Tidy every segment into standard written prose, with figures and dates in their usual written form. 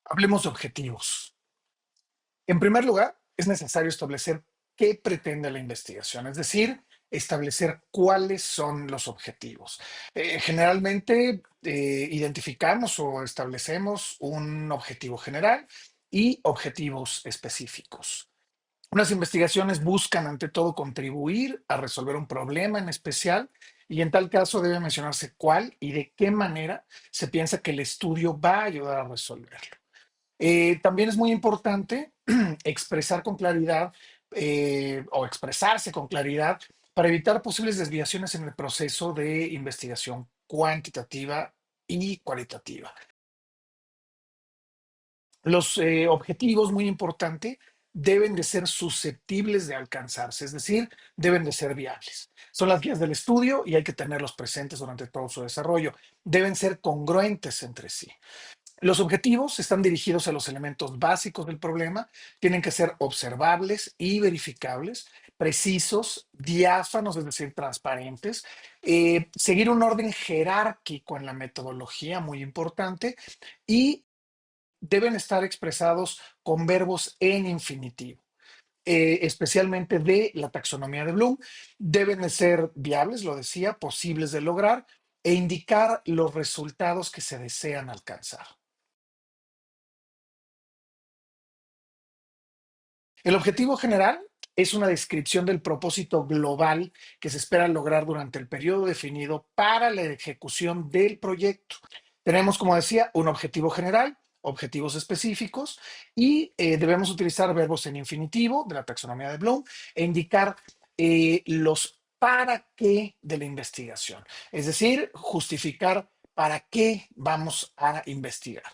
Hablemos de objetivos. En primer lugar, es necesario establecer qué pretende la investigación, es decir, establecer cuáles son los objetivos. Generalmente identificamos o establecemos un objetivo general y objetivos específicos. Unas investigaciones buscan ante todo contribuir a resolver un problema en especial y en tal caso debe mencionarse cuál y de qué manera se piensa que el estudio va a ayudar a resolverlo. También es muy importante expresar con claridad o expresarse con claridad para evitar posibles desviaciones en el proceso de investigación cuantitativa y cualitativa. Los objetivos, muy importante, deben de ser susceptibles de alcanzarse, es decir, deben de ser viables. Son las guías del estudio y hay que tenerlos presentes durante todo su desarrollo. Deben ser congruentes entre sí. Los objetivos están dirigidos a los elementos básicos del problema, tienen que ser observables y verificables, precisos, diáfanos, es decir, transparentes, seguir un orden jerárquico en la metodología, muy importante, y deben estar expresados con verbos en infinitivo. Especialmente de la taxonomía de Bloom, deben de ser viables, lo decía, posibles de lograr e indicar los resultados que se desean alcanzar. El objetivo general es una descripción del propósito global que se espera lograr durante el periodo definido para la ejecución del proyecto. Tenemos, como decía, un objetivo general, objetivos específicos y debemos utilizar verbos en infinitivo de la taxonomía de Bloom e indicar los para qué de la investigación. Es decir, justificar para qué vamos a investigar.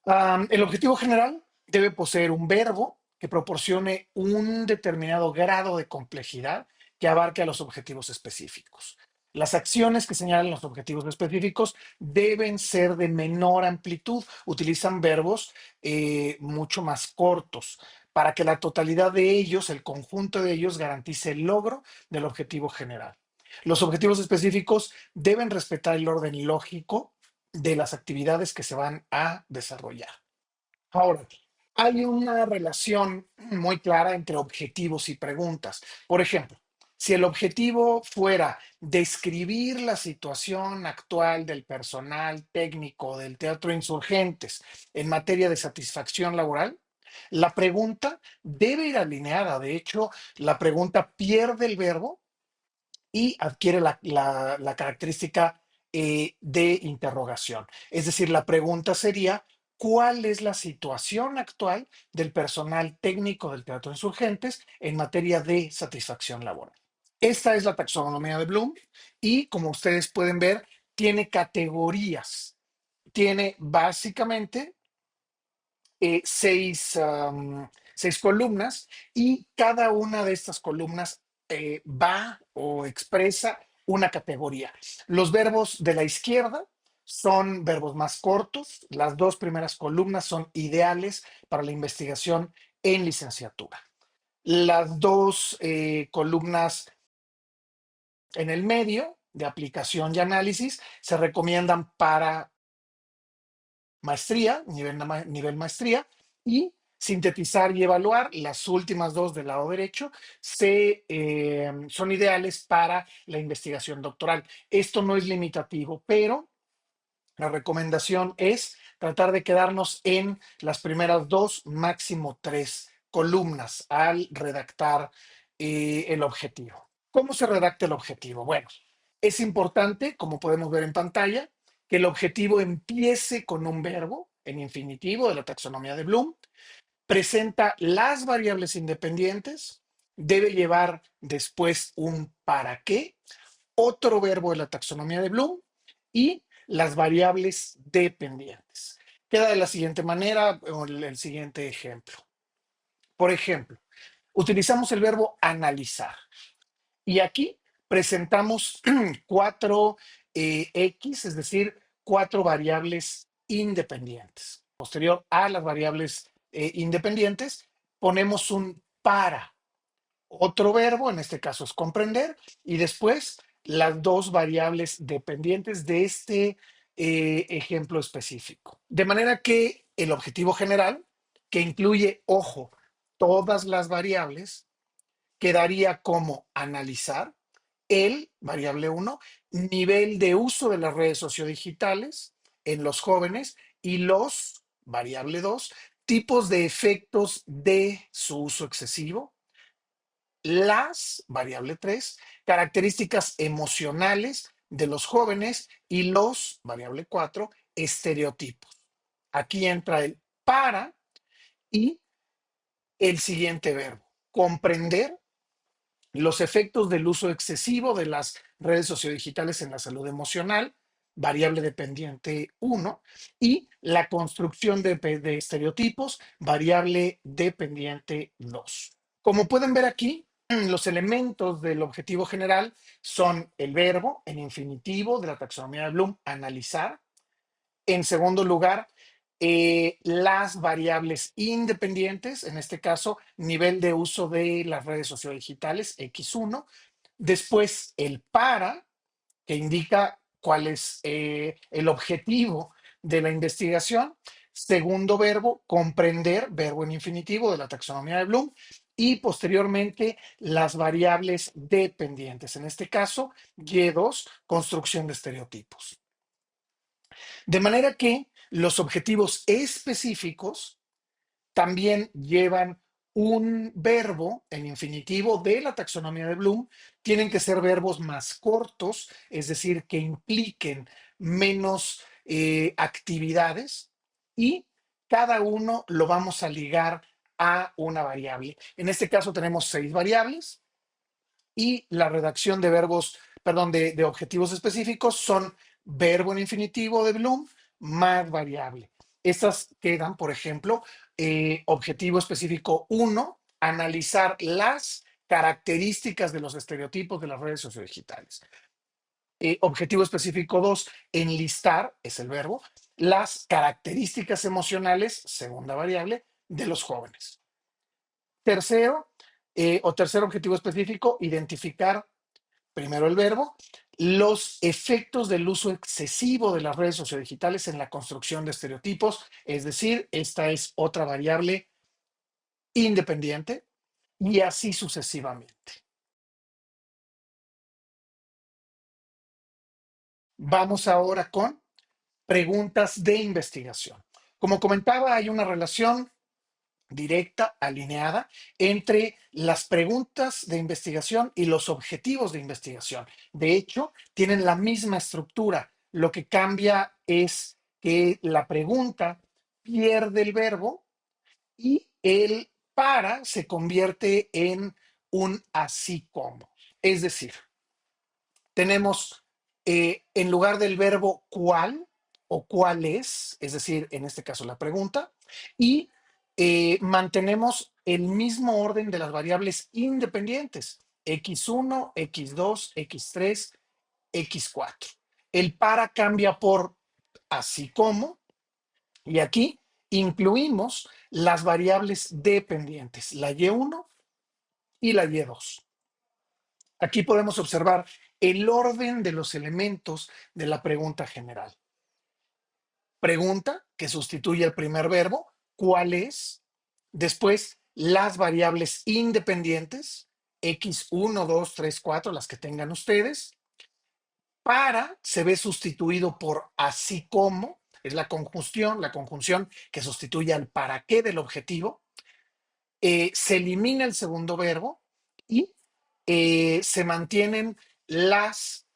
El objetivo general debe poseer un verbo que proporcione un determinado grado de complejidad que abarque a los objetivos específicos. Las acciones que señalan los objetivos específicos deben ser de menor amplitud. Utilizan verbos mucho más cortos para que la totalidad de ellos, el conjunto de ellos, garantice el logro del objetivo general. Los objetivos específicos deben respetar el orden lógico de las actividades que se van a desarrollar. Ahora, hay una relación muy clara entre objetivos y preguntas. Por ejemplo, si el objetivo fuera describir la situación actual del personal técnico del Teatro Insurgentes en materia de satisfacción laboral, la pregunta debe ir alineada. De hecho, la pregunta pierde el verbo y adquiere la característica de interrogación. Es decir, la pregunta sería, ¿cuál es la situación actual del personal técnico del Teatro Insurgentes en materia de satisfacción laboral? Esta es la taxonomía de Bloom y, como ustedes pueden ver, tiene categorías. Tiene básicamente seis columnas y cada una de estas columnas va o expresa una categoría. Los verbos de la izquierda son verbos más cortos. Las dos primeras columnas son ideales para la investigación en licenciatura. Las dos columnas en el medio de aplicación y análisis se recomiendan para maestría, nivel maestría, y sintetizar y evaluar. Las últimas dos del lado derecho son ideales para la investigación doctoral. Esto no es limitativo, pero la recomendación es tratar de quedarnos en las primeras dos, máximo tres columnas al redactar el objetivo. ¿Cómo se redacta el objetivo? Bueno, es importante, como podemos ver en pantalla, que el objetivo empiece con un verbo en infinitivo de la taxonomía de Bloom, presenta las variables independientes, debe llevar después un para qué, otro verbo de la taxonomía de Bloom y las variables dependientes. Queda de la siguiente manera, o el siguiente ejemplo. Por ejemplo, utilizamos el verbo analizar y aquí presentamos cuatro X, es decir, cuatro variables independientes. Posterior a las variables independientes, ponemos un para. Otro verbo, en este caso es comprender, y después las dos variables dependientes de este ejemplo específico. De manera que el objetivo general, que incluye, ojo, todas las variables, quedaría como analizar el, variable uno, nivel de uso de las redes sociodigitales en los jóvenes y los, variable 2, tipos de efectos de su uso excesivo, las, variable 3, características emocionales de los jóvenes y los, variable 4, estereotipos. Aquí entra el para y el siguiente verbo, comprender los efectos del uso excesivo de las redes sociodigitales en la salud emocional, variable dependiente 1, y la construcción de estereotipos, variable dependiente 2. Como pueden ver aquí, los elementos del objetivo general son el verbo en infinitivo de la taxonomía de Bloom, analizar. En segundo lugar, las variables independientes, en este caso, nivel de uso de las redes sociodigitales, X1. Después, el para, que indica cuál es el objetivo de la investigación. Segundo verbo, comprender, verbo en infinitivo de la taxonomía de Bloom. Y posteriormente, las variables dependientes. En este caso, Y2, construcción de estereotipos. De manera que los objetivos específicos también llevan un verbo en infinitivo de la taxonomía de Bloom. Tienen que ser verbos más cortos, es decir, que impliquen menos actividades y cada uno lo vamos a ligar a una variable. En este caso tenemos 6 variables y la redacción de verbos, perdón, de objetivos específicos son verbo en infinitivo de Bloom más variable. Estas quedan, por ejemplo, objetivo específico 1, analizar las características de los estereotipos de las redes sociodigitales. Objetivo específico 2, enlistar, es el verbo, las características emocionales, segunda variable, de los jóvenes. Tercero, tercer objetivo específico, identificar, primero el verbo, los efectos del uso excesivo de las redes sociodigitales en la construcción de estereotipos, es decir, esta es otra variable independiente y así sucesivamente. Vamos ahora con preguntas de investigación. Como comentaba, hay una relación directa, alineada, entre las preguntas de investigación y los objetivos de investigación. De hecho, tienen la misma estructura. Lo que cambia es que la pregunta pierde el verbo y el para se convierte en un así como. Es decir, tenemos en lugar del verbo cuál o cuál es decir, en este caso la pregunta, y mantenemos el mismo orden de las variables independientes, x1, x2, x3, x4. El para cambia por así como, y aquí incluimos las variables dependientes, la y1 y la y2. Aquí podemos observar el orden de los elementos de la pregunta general. Pregunta, que sustituye el primer verbo, ¿cuál es? Después, las variables independientes, x1, 2, 3, 4, las que tengan ustedes. Para se ve sustituido por así como, es la conjunción que sustituye al para qué del objetivo. Se elimina el segundo verbo y se mantienen las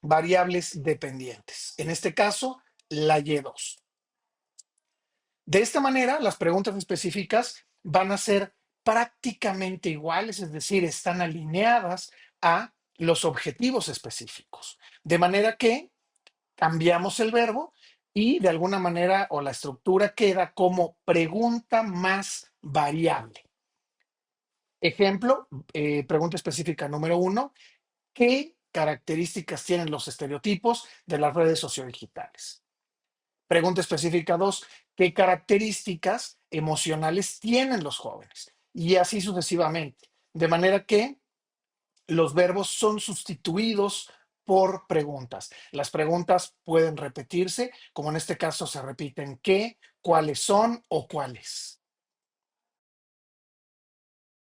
variables dependientes. En este caso, la Y2. De esta manera, las preguntas específicas van a ser prácticamente iguales, es decir, están alineadas a los objetivos específicos. De manera que cambiamos el verbo y de alguna manera o la estructura queda como pregunta más variable. Ejemplo, pregunta específica número 1. ¿Qué características tienen los estereotipos de las redes sociodigitales? Pregunta específica 2. ¿Qué características emocionales tienen los jóvenes? Y así sucesivamente. De manera que los verbos son sustituidos por preguntas. Las preguntas pueden repetirse, como en este caso se repiten qué, cuáles son o cuáles.